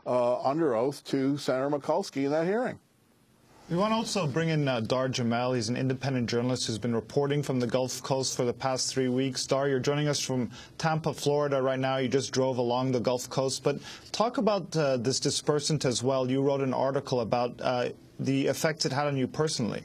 under oath to Senator Mikulski in that hearing. We want to also bring in Dahr Jamail. He's an independent journalist who's been reporting from the Gulf Coast for the past 3 weeks. Dahr, you're joining us from Tampa, Florida right now. You just drove along the Gulf Coast. But talk about this dispersant as well. You wrote an article about the effects it had on you personally.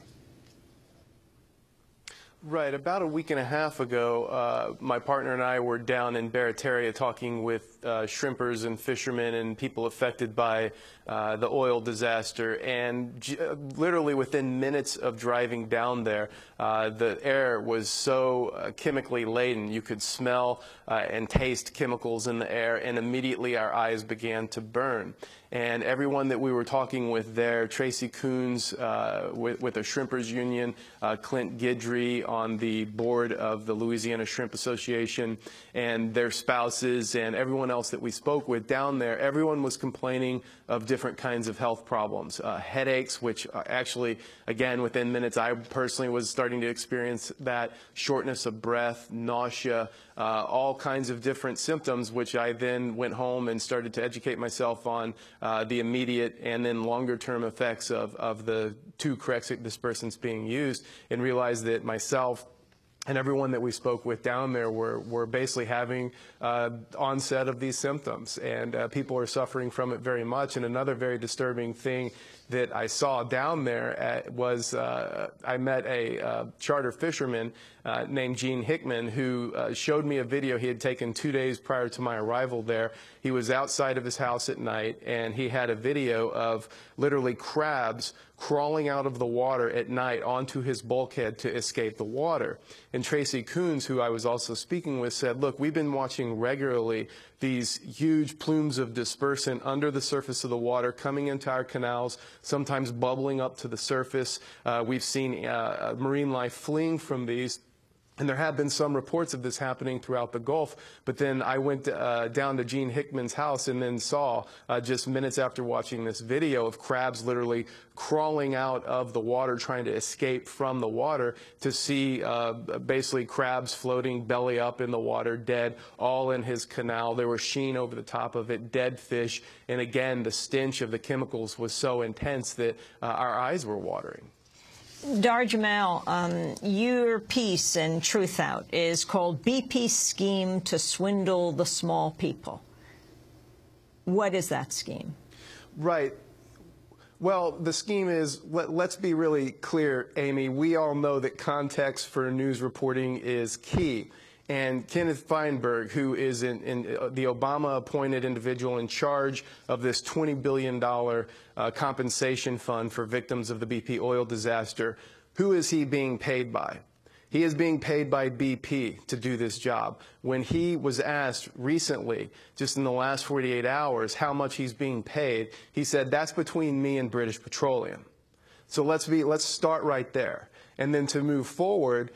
Right. About a week and a half ago, my partner and I were down in Barataria talking with shrimpers and fishermen and people affected by the oil disaster. And literally within minutes of driving down there, the air was so chemically laden. You could smell and taste chemicals in the air, and immediately our eyes began to burn. And everyone that we were talking with there, Tracy Coons with the Shrimpers Union, Clint Guidry on the board of the Louisiana Shrimp Association, and their spouses, and everyone else that we spoke with down there, everyone was complaining of different kinds of health problems. Headaches, which actually, again, within minutes, I personally was starting to experience that, shortness of breath, nausea, all kinds of different symptoms, which I then went home and started to educate myself on the immediate and then longer-term effects of the two Corexit dispersants being used, and realized that myself and everyone that we spoke with down there were basically having onset of these symptoms, and people are suffering from it very much. And another very disturbing thing that I saw down there was I met a charter fisherman named Gene Hickman, who showed me a video he had taken 2 days prior to my arrival there. He was outside of his house at night, and he had a video of literally crabs crawling out of the water at night onto his bulkhead to escape the water. And Tracy Coons, who I was also speaking with, said, look, we've been watching regularly these huge plumes of dispersant under the surface of the water coming into our canals, sometimes bubbling up to the surface. We've seen marine life fleeing from these. And there have been some reports of this happening throughout the Gulf, but then I went down to Gene Hickman's house and then saw, just minutes after watching this video, of crabs literally crawling out of the water, trying to escape from the water, to see basically crabs floating belly up in the water, dead, all in his canal. There was sheen over the top of it, dead fish, and again, the stench of the chemicals was so intense that our eyes were watering. Dahr Jamail, your piece in Truth Out is called BP's Scheme to Swindle the Small People. What is that scheme? Right. Well, the scheme is, let's be really clear, Amy. We all know that context for news reporting is key. And Kenneth Feinberg, who is the Obama-appointed individual in charge of this $20 billion compensation fund for victims of the BP oil disaster, who is he being paid by? He is being paid by BP to do this job. When he was asked recently, just in the last 48 hours, how much he's being paid, he said, that's between me and British Petroleum. So let's start right there. And then to move forward,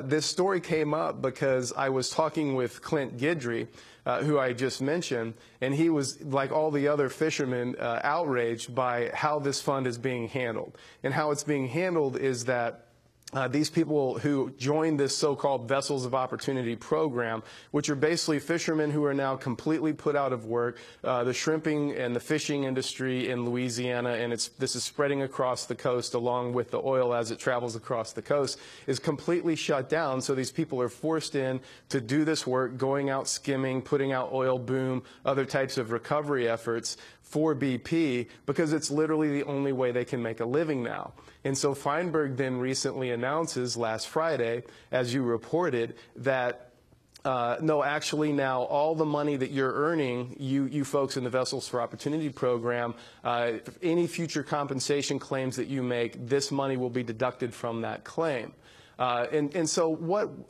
this story came up because I was talking with Clint Guidry, who I just mentioned, and he was, like all the other fishermen, outraged by how this fund is being handled. And how it's being handled is that these people who joined this so-called Vessels of Opportunity program, which are basically fishermen who are now completely put out of work. The shrimping and the fishing industry in Louisiana, and this is spreading across the coast along with the oil as it travels across the coast, is completely shut down. So these people are forced in to do this work, going out skimming, putting out oil boom, other types of recovery efforts for BP, because it's literally the only way they can make a living now. And so Feinberg then recently announces last Friday, as you reported, that no, actually now all the money that you're earning, you folks in the Vessels for Opportunity program, any future compensation claims that you make, this money will be deducted from that claim. And so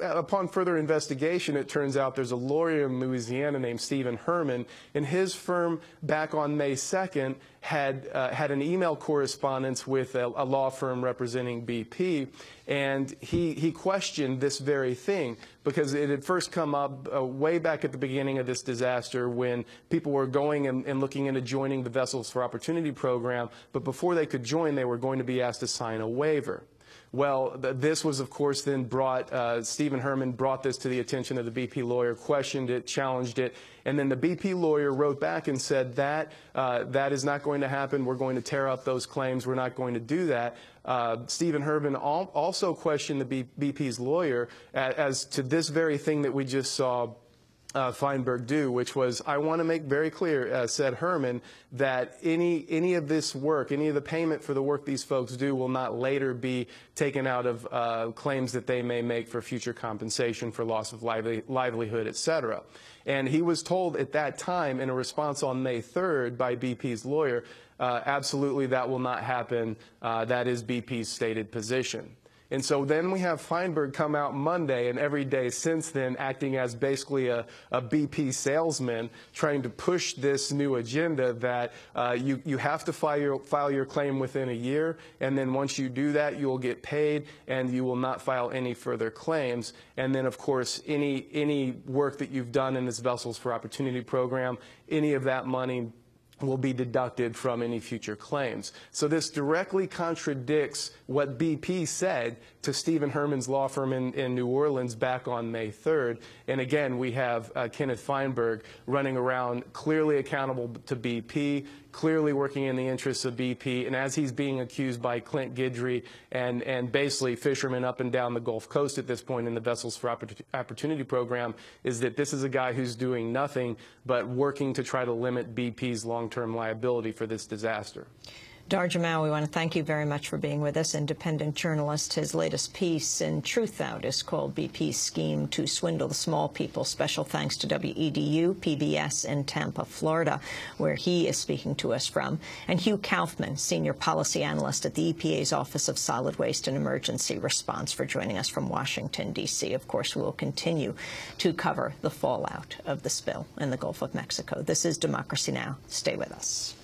upon further investigation, it turns out there's a lawyer in Louisiana named Stephen Herman, and his firm back on May 2nd had an email correspondence with a law firm representing BP, and he questioned this very thing because it had first come up way back at the beginning of this disaster when people were going and looking into joining the Vessels for Opportunity program, but before they could join, they were going to be asked to sign a waiver. Well, this was, of course, then brought, Stephen Herman brought this to the attention of the BP lawyer, questioned it, challenged it, and then the BP lawyer wrote back and said that that is not going to happen. We're going to tear up those claims. We're not going to do that. Stephen Herman also questioned the BP's lawyer as to this very thing that we just saw Feinberg do, which was, I want to make very clear, said Herman, that any of this work, any of the payment for the work these folks do will not later be taken out of claims that they may make for future compensation for loss of livelihood, et cetera. And he was told at that time in a response on May 3rd by BP's lawyer, absolutely that will not happen. That is BP's stated position. And so then we have Feinberg come out Monday and every day since then acting as basically a BP salesman trying to push this new agenda that you have to file your claim within a year, and then once you do that you will get paid and you will not file any further claims. And then of course any work that you've done in this Vessels for Opportunity program, any of that money will be deducted from any future claims. So this directly contradicts what BP said to Stephen Herman's law firm in New Orleans back on May 3rd. And again, we have Kenneth Feinberg running around clearly accountable to BP, clearly working in the interests of BP, and as he's being accused by Clint Guidry and basically fishermen up and down the Gulf Coast at this point in the Vessels for Opportunity program, is that this is a guy who's doing nothing but working to try to limit BP's long-term liability for this disaster. Dahr Jamail, we want to thank you very much for being with us. Independent journalist. His latest piece in Truth Out is called BP's Scheme to Swindle the Small People. Special thanks to WEDU, PBS in Tampa, Florida, where he is speaking to us from, and Hugh Kaufman, Senior Policy Analyst at the EPA's Office of Solid Waste and Emergency Response, for joining us from Washington, D.C. Of course, we will continue to cover the fallout of the spill in the Gulf of Mexico. This is Democracy Now! Stay with us.